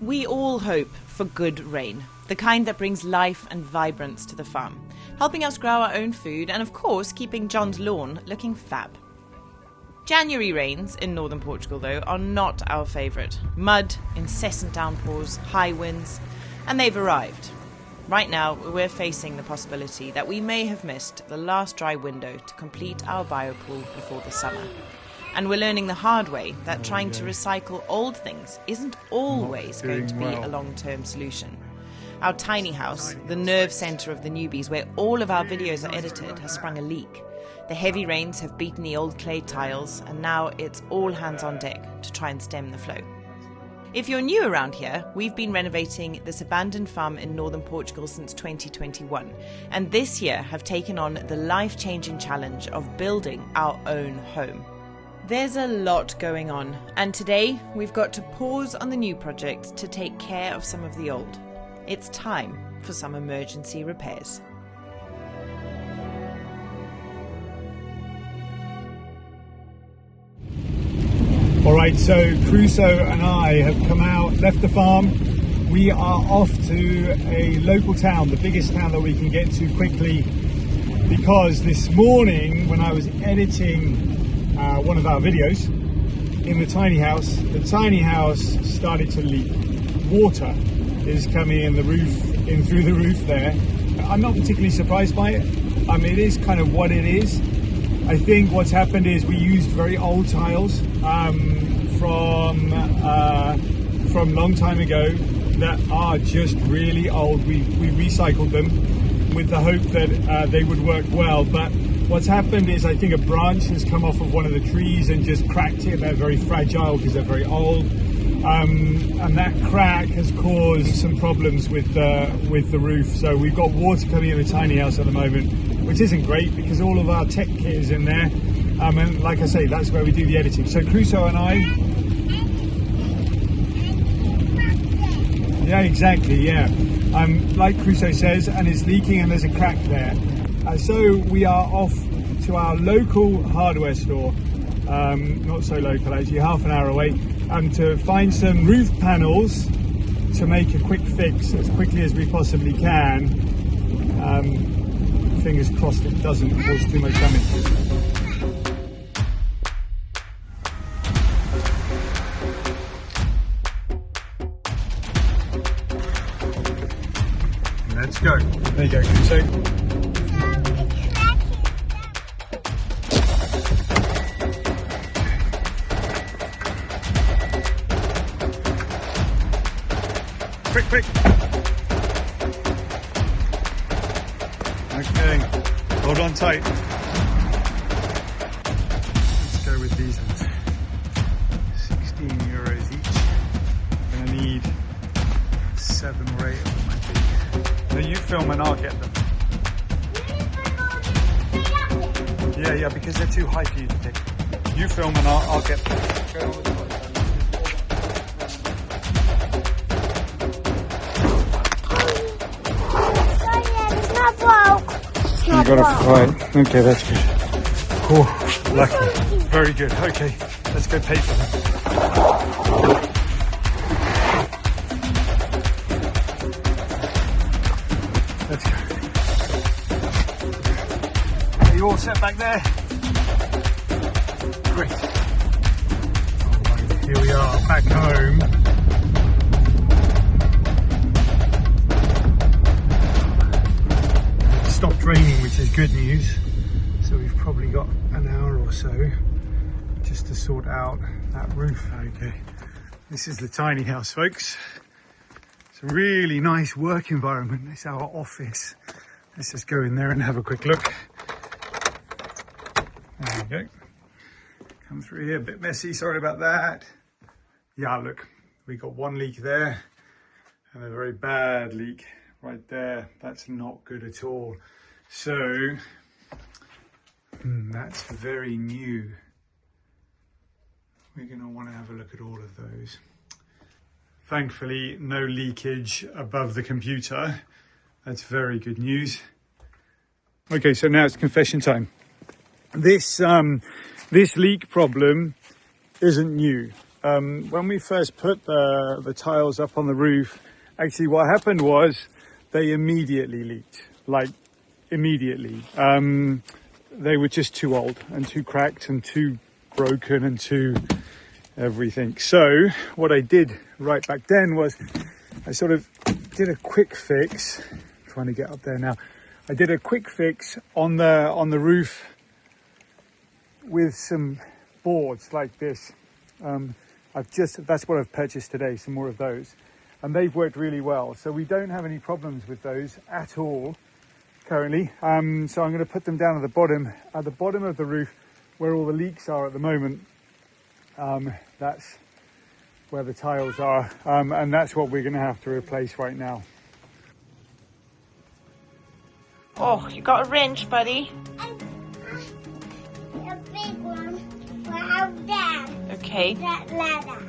We all hope for good rain, the kind that brings life and vibrance to the farm, helping us grow our own food and, of course, keeping John's lawn looking fab. January rains in northern Portugal, though, are not our favourite. Mud, incessant downpours, high winds, and they've arrived. Right now, we're facing the possibility that we may have missed the last dry window to complete our biopool before the summer. And we're learning the hard way that trying to recycle old things isn't always going to be a long-term solution. Our tiny house, the nerve centre of TheNewbys, where all of our videos are edited, has sprung a leak. The heavy rains have beaten the old clay tiles, and now it's all hands on deck to try and stem the flow. If you're new around here, we've been renovating this abandoned farm in northern Portugal since 2021, and this year have taken on the life-changing challenge of building our own home. There's a lot going on, and today we've got to pause on the new project to take care of some of the old. It's time for some emergency repairs. Alright, so Crusoe and I have come out, left the farm. We are off to a local town, the biggest town that we can get to quickly, because this morning when I was editing one of our videos in the tiny house started to leak. Water is coming in through the roof there. I'm not particularly surprised by it. It is kind of what it is. I think what's happened is we used very old tiles from long time ago that are just really old. We recycled them with the hope that they would work well, but what's happened is I think a branch has come off of one of the trees and just cracked it. They're very fragile because they're very old, and that crack has caused some problems with the roof. So we've got water coming in the tiny house at the moment, which isn't great because all of our tech kit is in there, and like I say, that's where we do the editing. So Crusoe and I, yeah, exactly, yeah. Like Crusoe says, and it's leaking and there's a crack there. So we are off to our local hardware store, not so local actually, half an hour away, to find some roof panels to make a quick fix as quickly as we possibly can. Fingers crossed it doesn't cause too much damage. Let's go. There you go, Crusoe. Quick. Okay, hold on tight. Let's go with these ones. €16 each. Gonna need 7 or 8 of them, I think. No, you film and I'll get them. Yeah, because they're too high for you to pick. You film and I'll get them. You got it right. Okay, that's good. Oh, lucky. Very good. Okay, let's go pay for them. Let's go. Are you all set back there? Great. Alright, here we are back home. Stopped raining, which is good news, so we've probably got an hour or so just to sort out that roof. Okay, this is the tiny house, folks. It's a really nice work environment. It's our office. Let's just go in there and have a quick look. There we go. Come through here, a bit messy, sorry about that. Yeah, look, we got one leak there and a very bad leak right there. That's not good at all. So that's very new. We're going to want to have a look at all of those. Thankfully, no leakage above the computer. That's very good news. Okay, so now it's confession time. This leak problem isn't new. When we first put the tiles up on the roof, actually what happened was they immediately leaked, like immediately. They were just too old and too cracked and too broken and too everything. So what I did right back then was I sort of did a quick fix, trying to get up there now. I did a quick fix on the roof with some boards like this. That's what I've purchased today, some more of those, and they've worked really well. So we don't have any problems with those at all currently. So I'm going to put them down at the bottom of the roof where all the leaks are at the moment. That's where the tiles are, and that's what we're going to have to replace right now. Oh, you got a wrench, buddy? A big one. Wow, Dad. Okay. That ladder.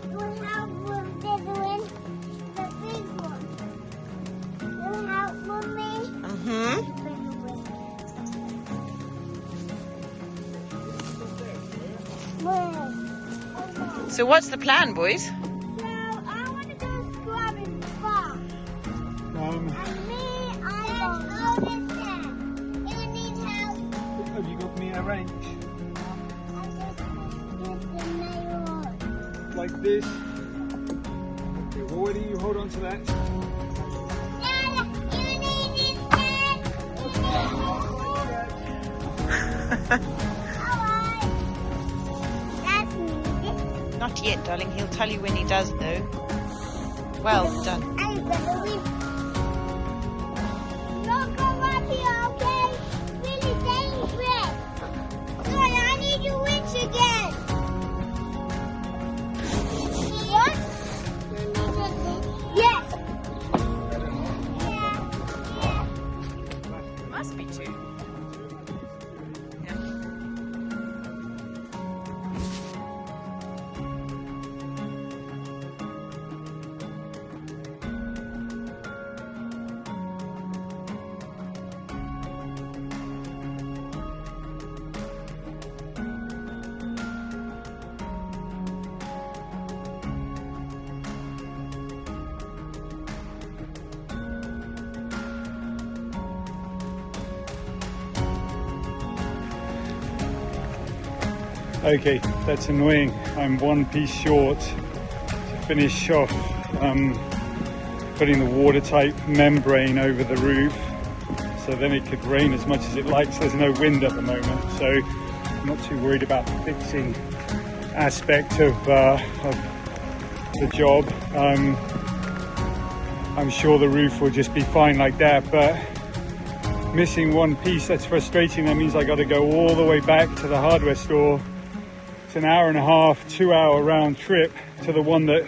Will help with this one. The big one. Will help with me. So what's the plan, boys? So I want to go scrubbing far. And me, I don't understand. You need help. Have you got me a wrench? I just get the nail on. Like this? Okay, well, why don't you hold on to that? Dad, you need this, Dad. Alright. That's needed. Not yet, darling. He'll tell you when he does, though. Well done. I'm gonna win. Don't come up here, okay? Really dangerous. Good, I need your winch again. What? Yes. Yeah. Must be two. Yeah. Okay, that's annoying. I'm one piece short to finish off putting the watertight membrane over the roof, so then it could rain as much as it likes. There's no wind at the moment, so I'm not too worried about the fixing aspect of the job. I'm sure the roof will just be fine like that, but missing one piece, that's frustrating. That means I got to go all the way back to the hardware store. It's an hour and a half, 2 hour round trip to the one that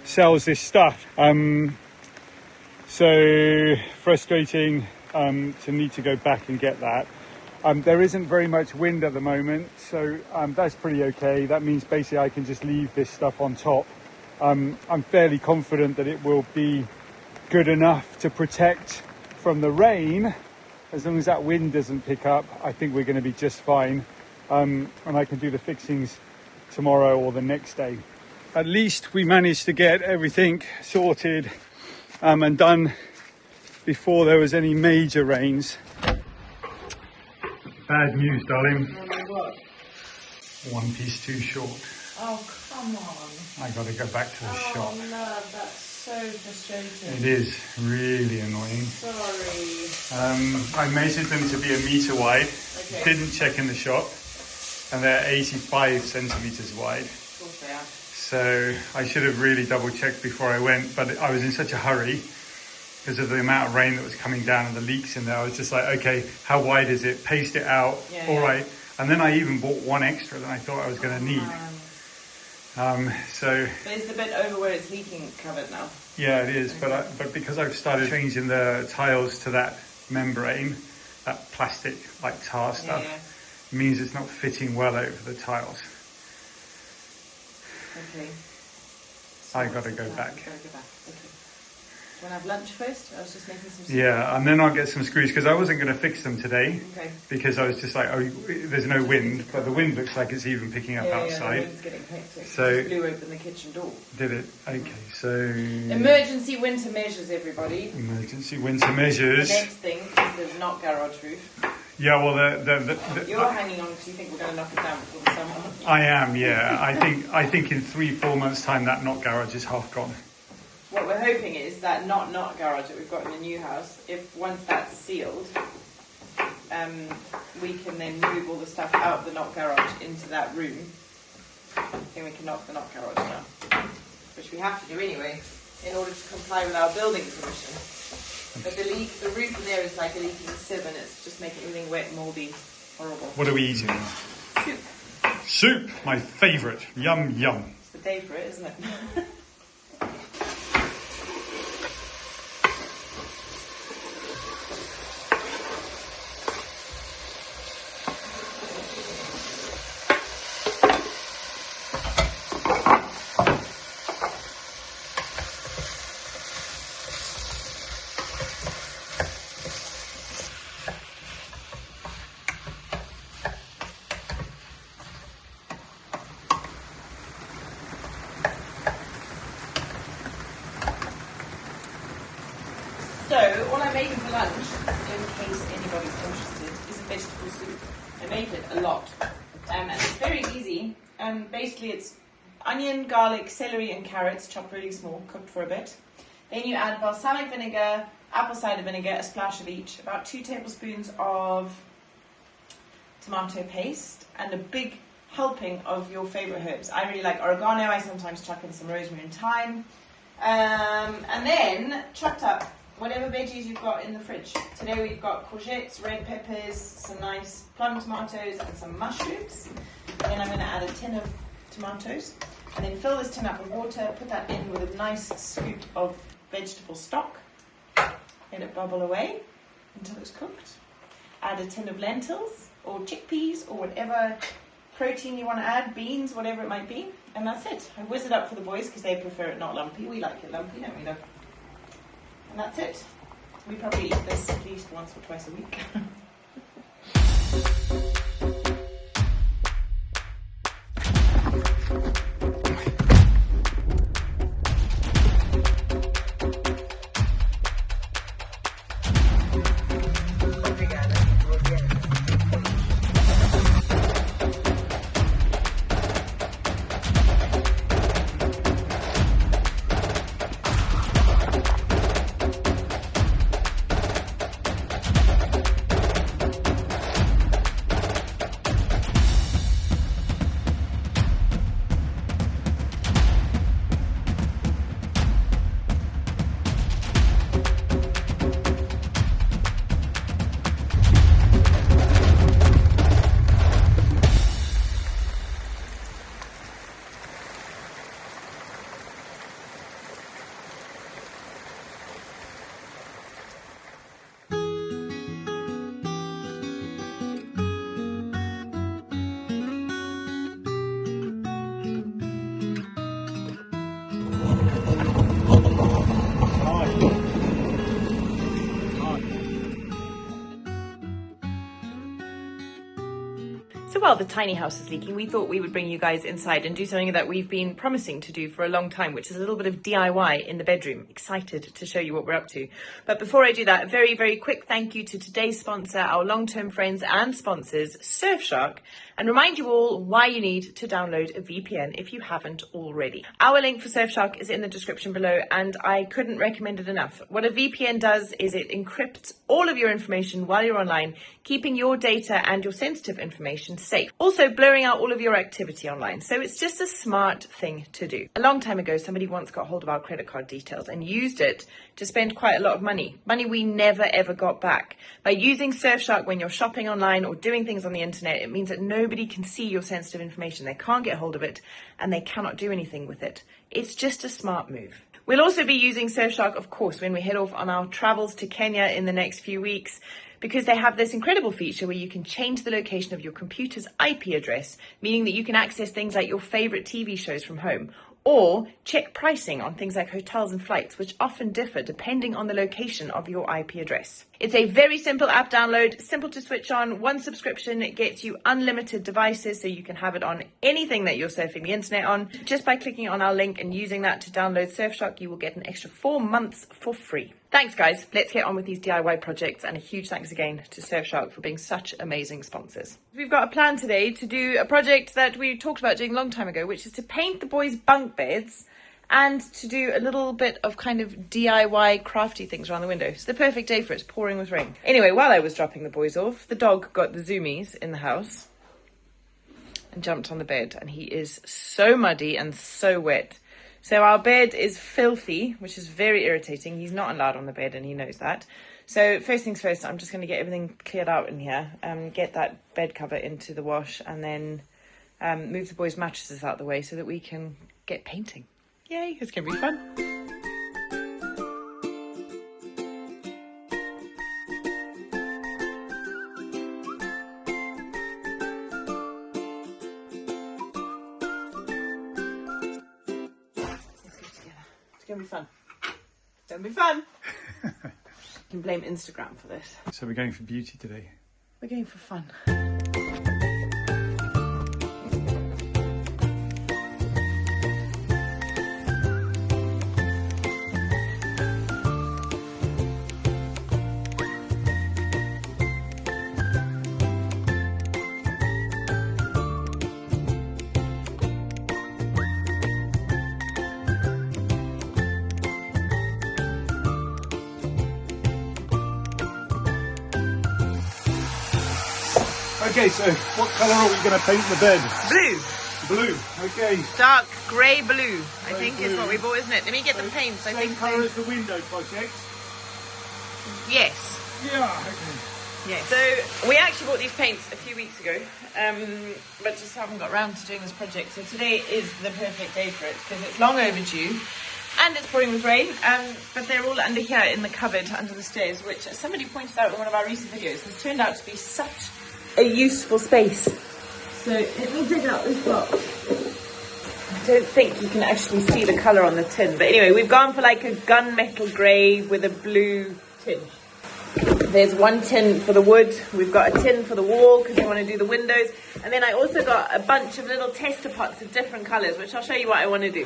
sells this stuff. So frustrating to need to go back and get that. There isn't very much wind at the moment, so that's pretty okay. That means basically I can just leave this stuff on top. I'm fairly confident that it will be good enough to protect from the rain. As long as that wind doesn't pick up, I think we're going to be just fine. And I can do the fixings tomorrow or the next day. At least we managed to get everything sorted and done before there was any major rains. Bad news, darling. One piece too short. Oh, come on. I got to go back to the shop. Oh, no, that's so frustrating. It is really annoying. Sorry. I measured them to be 1 meter wide. Okay. Didn't check in the shop, and they're 85 centimeters wide. Of course they are. So I should have really double checked before I went, but I was in such a hurry because of the amount of rain that was coming down and the leaks in there. I was just like, okay, how wide is it? Paced it out. Yeah, all yeah. right. And then I even bought one extra than I thought I was going to need. But So it's the bit over where it's leaking covered now. yeah, it is. Okay. But because I've started changing the tiles to that membrane, that plastic like tar stuff, Yeah. means it's not fitting well over the tiles. Okay. I gotta go back. Gotta go back. Okay. Do you want to have lunch first? I was just making some soup. Yeah, and then I'll get some screws because I wasn't going to fix them today. Okay. Because I was just like, oh, there's no wind, but the wind looks like it's even picking up outside. Yeah, the wind's getting hectic. So Just blew open the kitchen door. Did it? Okay, so Emergency winter measures, everybody. emergency winter measures. The next thing is the not garage roof. Yeah, well, You're hanging on because you think we're going to knock it down before the summer. I am, yeah. I think in 3-4 months' time that not garage is half gone. What we're hoping is that not garage that we've got in the new house, if once that's sealed, we can then move all the stuff out of the not garage into that room. Then we can knock the not garage down, which we have to do anyway in order to comply with our building permission. But the roof in there is like a leaking sieve, and it's just making everything wet, mouldy, horrible. What are we eating? Soup. Soup, my favourite. Yum, yum. It's the day for it, isn't it? So, all I'm making for lunch, in case anybody's interested, is a vegetable soup. I make it a lot. And it's very easy. Basically, it's onion, garlic, celery, and carrots chopped really small, cooked for a bit. Then you add balsamic vinegar, apple cider vinegar, a splash of each, about 2 tablespoons of tomato paste, and a big helping of your favourite herbs. I really like oregano. I sometimes chuck in some rosemary and thyme. And then chopped up whatever veggies you've got in the fridge. Today we've got courgettes, red peppers, some nice plum tomatoes, and some mushrooms. And then I'm going to add a tin of tomatoes, and then fill this tin up with water, put that in with a nice scoop of vegetable stock. Let it bubble away until it's cooked. Add a tin of lentils, or chickpeas, or whatever protein you want to add, beans, whatever it might be, and that's it. I whiz it up for the boys because they prefer it not lumpy. We like it lumpy, don't we, love? And that's it. We probably eat this at least once or twice a week. So while the tiny house is leaking, we thought we would bring you guys inside and do something that we've been promising to do for a long time, which is a little bit of DIY in the bedroom. Excited to show you what we're up to. But before I do that, a very, very quick thank you to today's sponsor, our long-term friends and sponsors, Surfshark, and remind you all why you need to download a VPN if you haven't already. Our link for Surfshark is in the description below, and I couldn't recommend it enough. What a VPN does is it encrypts all of your information while you're online, keeping your data and your sensitive information safe. Also blurring out all of your activity online. So it's just a smart thing to do. A long time ago, somebody once got hold of our credit card details and used it to spend quite a lot of money. Money we never ever got back. By using Surfshark when you're shopping online or doing things on the internet, it means that nobody can see your sensitive information. They can't get hold of it and they cannot do anything with it. It's just a smart move. We'll also be using Surfshark, of course, when we head off on our travels to Kenya in the next few weeks, because they have this incredible feature where you can change the location of your computer's IP address, meaning that you can access things like your favorite TV shows from home, Or check pricing on things like hotels and flights, which often differ depending on the location of your IP address. It's a very simple app download, simple to switch on. One subscription gets you unlimited devices, so you can have it on anything that you're surfing the internet on. Just by clicking on our link and using that to download Surfshark, you will get an extra 4 months for free. Thanks, guys. Let's get on with these DIY projects, and a huge thanks again to Surfshark for being such amazing sponsors. We've got a plan today to do a project that we talked about doing a long time ago, which is to paint the boys' bunk beds and to do a little bit of kind of DIY crafty things around the window. It's the perfect day for it. It's pouring with rain. Anyway, while I was dropping the boys off, the dog got the zoomies in the house and jumped on the bed, and he is so muddy and so wet. So our bed is filthy, which is very irritating. He's not allowed on the bed, and he knows that. So first things first, I'm just going to get everything cleared out in here, get that bed cover into the wash, and then move the boys' mattresses out the way so that we can get painting. Yay, it's going to be fun. It's going to be fun. It's going to be fun. You can blame Instagram for this. So we're going for beauty today. We're going for fun. Okay, so what colour are we going to paint the bed? Blue. Blue, okay. Dark grey blue, I think is what we bought, isn't it? Let me get the paints. I Same think colour as the window project? Yes. Yeah, okay. Yeah. So we actually bought these paints a few weeks ago, but just haven't got around to doing this project. So today is the perfect day for it because it's long overdue and it's pouring with rain. But they're all under here in the cupboard under the stairs, which somebody pointed out in one of our recent videos has turned out to be such a useful space. So let me dig out this box. I don't think you can actually see the colour on the tin, but anyway, we've gone for like a gunmetal grey with a blue tinge. There's one tin for the wood, we've got a tin for the wall because we want to do the windows, and then I also got a bunch of little tester pots of different colours, which I'll show you what I want to do.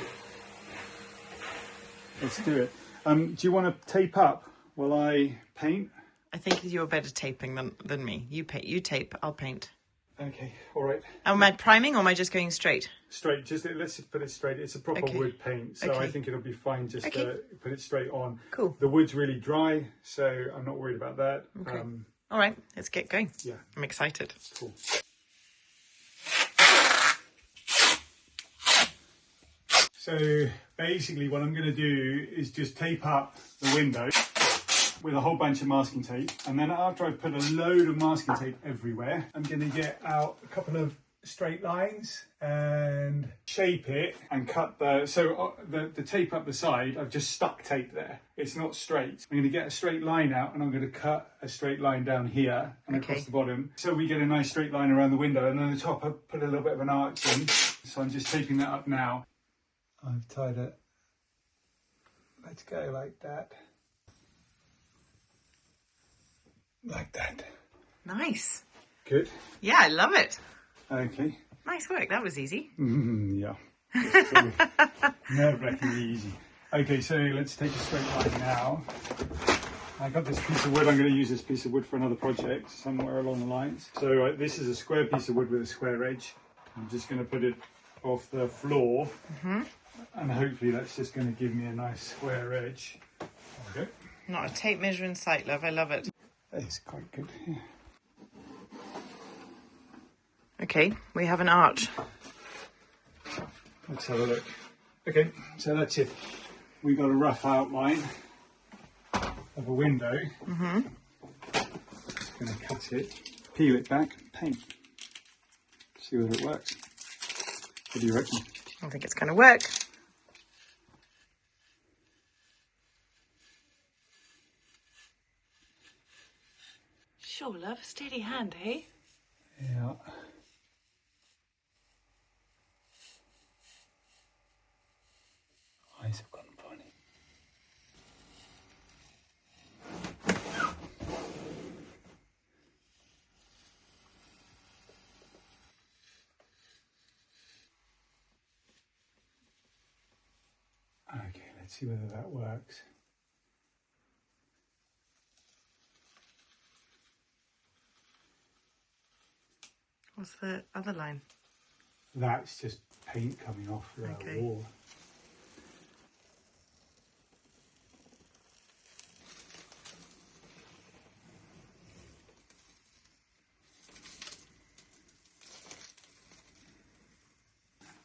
Let's do it. Do you want to tape up while I paint? I think you're better taping than me. You tape, I'll paint. Okay, all right. Am I priming or am I just going straight? Straight, let's just put it straight. It's a proper wood paint, so I think it'll be fine just to put it straight on. Cool. The wood's really dry, so I'm not worried about that. Okay. All right, let's get going. Yeah. I'm excited. Cool. So basically what I'm going to do is just tape up the window with a whole bunch of masking tape, and then after I've put a load of masking tape everywhere, I'm going to get out a couple of straight lines and shape it and cut the tape up the side. I've just stuck tape there, it's not straight. I'm going to get a straight line out and I'm going to cut a straight line down here and across the bottom, so we get a nice straight line around the window, and on the top I put a little bit of an arch in. So I'm just taping that up now. I've tied it, let's go like that. Like that. Nice. Good. Yeah, I love it. Okay. Nice work. That was easy. Yeah. Nerve-wrackingly easy. Okay, so let's take a straight line now. I got this piece of wood. I'm going to use this piece of wood for another project somewhere along the lines. So this is a square piece of wood with a square edge. I'm just going to put it off the floor, and hopefully that's just going to give me a nice square edge. Okay. Not a tape measure in sight, love. I love it. It's quite good. Yeah. Okay, we have an arch. Let's have a look. Okay, so that's it. We got a rough outline of a window. Just going to cut it, peel it back, paint. See whether it works. What do you reckon? I think it's going to work. Sure, love. Steady hand, eh? Yeah. Let's see whether that works. What's the other line? That's just paint coming off the wall.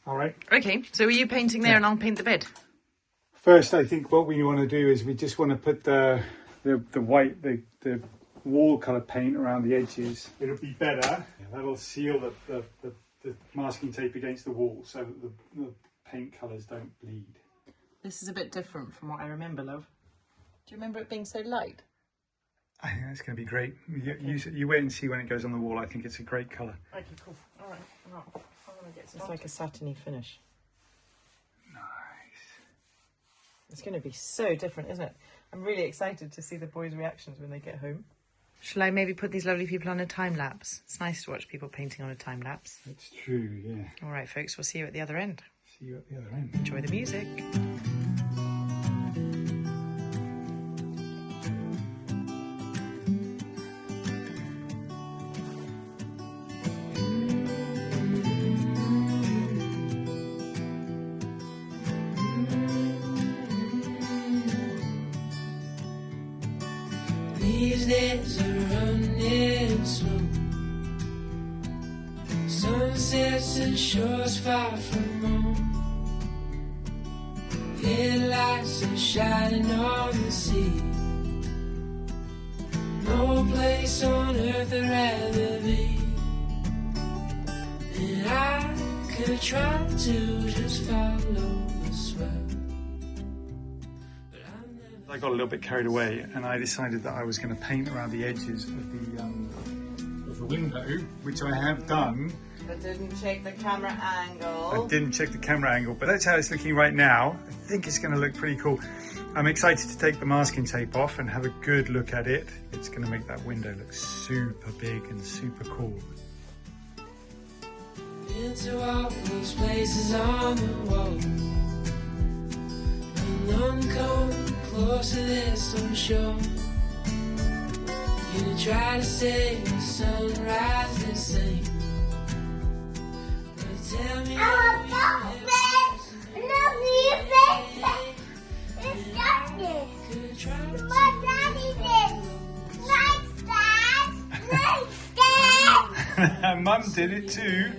All right. Okay, so are you painting there and I'll paint the bed? First, I think what we want to do is we just want to put the white, the wall colour paint around the edges. It'll be better. That'll seal the masking tape against the wall so that the paint colours don't bleed. This is a bit different from what I remember, love. Do you remember it being so light? I think that's going to be great. You wait and see when it goes on the wall. I think it's a great colour. Okay, cool. All right. Well, it's like a satiny finish. Nice. It's going to be so different, isn't it? I'm really excited to see the boys' reactions when they get home. Shall I maybe put these lovely people on a time lapse? It's nice to watch people painting on a time lapse. It's true, yeah. All right, folks, we'll see you at the other end. See you at the other end. Enjoy the music. These days are running slow. Sunsets and shores far from home. Headlights are shining on the sea. No place on earth I'd rather be. And I could try to just follow the swell. I got a little bit carried away and I decided that I was going to paint around the edges of the window, which I have done. But didn't check the camera angle. I didn't check the camera angle, but that's how it's looking right now. I think it's going to look pretty cool. I'm excited to take the masking tape off and have a good look at it. It's going to make that window look super big and super cool. Into all those places on the wall. When none come close to this, I'm sure. You try to say the sunrise the same. But tell me Mum did it too.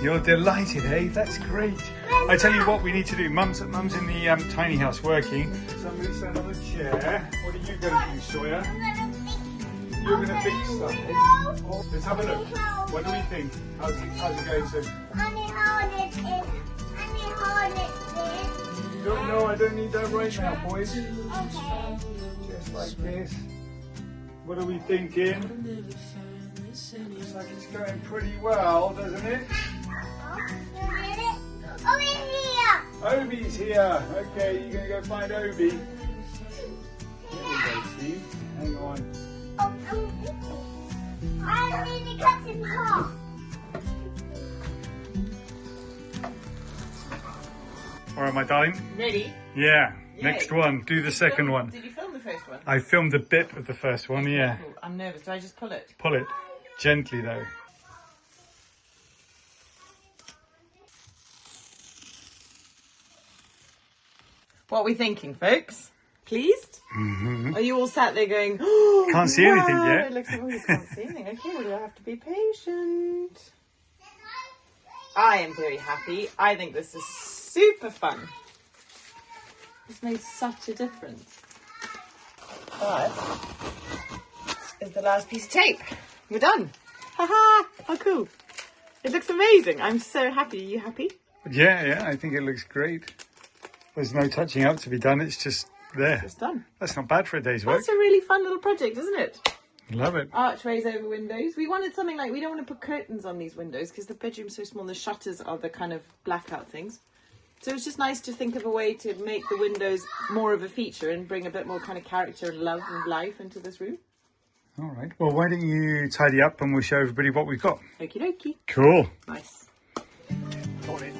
You're delighted, eh? That's great. I tell you what we need to do. Mum's in the tiny house working. Somebody stand on a chair. What are you going to do, Sawyer? You're going to fix stuff, eh? Oh, let's have a look. What do we think? How's it going, so? No, I don't need that right now, boys. Just like this. What are we thinking? Looks like it's going pretty well, doesn't it? Obi's here. Okay, you're going to go find Obi. Here we go, Steve. Hang on. I need to cut him off. All right, my darling. Ready? Yeah. Yay. Next one. Do the second one. Did you film the first one? I filmed a bit of the first one, yeah. Cool. I'm nervous. Do I just pull it? Pull it. Gently, though. What are we thinking, folks? Pleased? Mm-hmm. Are you all sat there going, oh, Can't see anything yet. It looks like, oh, you can't see anything. Okay, well, you'll have to be patient. I am very happy. I think this is super fun. It's made such a difference. But is the last piece of tape. We're done. Haha! How cool. It looks amazing. I'm so happy. Are you happy? Yeah, I think it looks great. There's no touching up to be done. It's just there. It's done. That's not bad for a day's work. That's a really fun little project, isn't it? Love it. Archways over windows. We wanted something like, we don't want to put curtains on these windows because the bedroom's so small and the shutters are the kind of blackout things. So it's just nice to think of a way to make the windows more of a feature and bring a bit more kind of character and love and life into this room. All right. Well, why don't you tidy up and we'll show everybody what we've got. Okie dokie. Cool. Nice. Got it.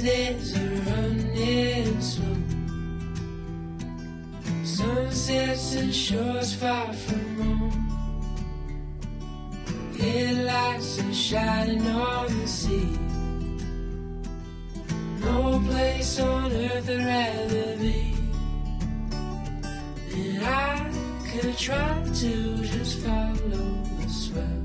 these days are running slow. Sunsets and shores far from home. Headlights are shining on the sea. No place on earth I'd rather be. And I could try to just follow the swell.